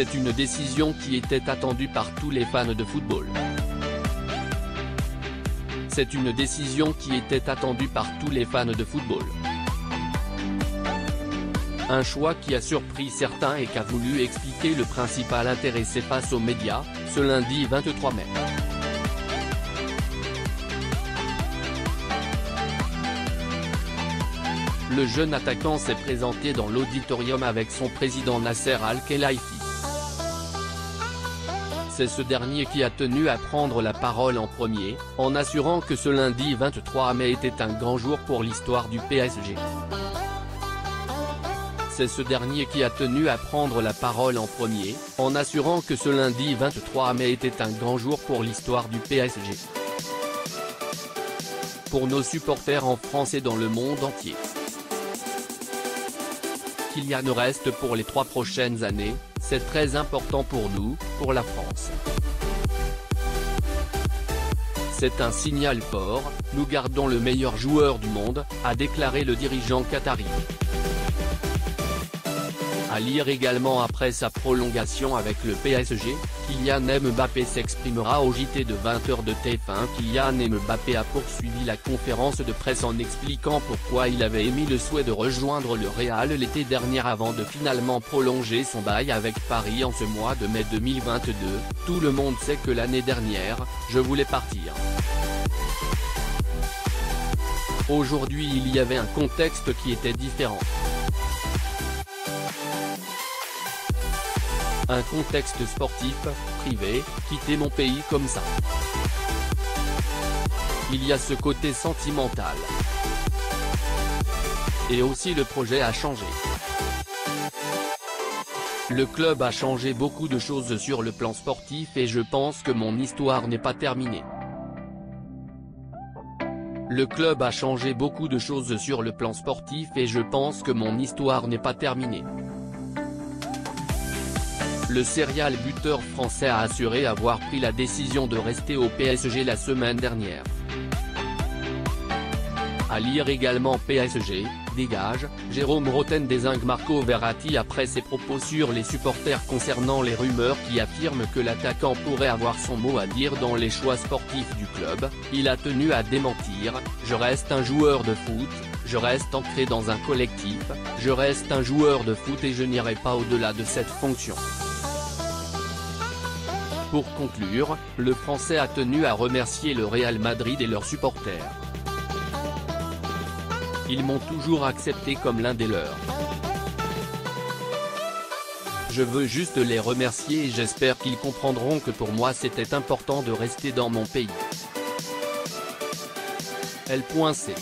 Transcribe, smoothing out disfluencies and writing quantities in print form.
C'est une décision qui était attendue par tous les fans de football. C'est une décision qui était attendue par tous les fans de football. Un choix qui a surpris certains et qu'a voulu expliquer le principal intéressé face aux médias, ce lundi 23 mai. Le jeune attaquant s'est présenté dans l'auditorium avec son président Nasser Al-Khelaifi. C'est ce dernier qui a tenu à prendre la parole en premier, en assurant que ce lundi 23 mai était un grand jour pour l'histoire du PSG. C'est ce dernier qui a tenu à prendre la parole en premier, en assurant que ce lundi 23 mai était un grand jour pour l'histoire du PSG. Pour nos supporters en France et dans le monde entier. Kylian reste pour les 3 prochaines années, c'est très important pour nous, pour la France. C'est un signal fort, nous gardons le meilleur joueur du monde, a déclaré le dirigeant qatari. À lire également après sa prolongation avec le PSG, Kylian Mbappé s'exprimera au JT de 20h de TF1. Kylian Mbappé a poursuivi la conférence de presse en expliquant pourquoi il avait émis le souhait de rejoindre le Real l'été dernier avant de finalement prolonger son bail avec Paris en ce mois de mai 2022. Tout le monde sait que l'année dernière, je voulais partir. Aujourd'hui il y avait un contexte qui était différent. Un contexte sportif, privé, quitter mon pays comme ça. Il y a ce côté sentimental. Et aussi le projet a changé. Le club a changé beaucoup de choses sur le plan sportif et je pense que mon histoire n'est pas terminée. Le club a changé beaucoup de choses sur le plan sportif et je pense que mon histoire n'est pas terminée. Le serial buteur français a assuré avoir pris la décision de rester au PSG la semaine dernière. À lire également PSG, dégage, Jérôme Roten dézingue Marco Verratti après ses propos sur les supporters concernant les rumeurs qui affirment que l'attaquant pourrait avoir son mot à dire dans les choix sportifs du club. Il a tenu à démentir, je reste un joueur de foot, je reste ancré dans un collectif, je reste un joueur de foot et je n'irai pas au-delà de cette fonction. Pour conclure, le Français a tenu à remercier le Real Madrid et leurs supporters. Ils m'ont toujours accepté comme l'un des leurs. Je veux juste les remercier et j'espère qu'ils comprendront que pour moi c'était important de rester dans mon pays. L.C.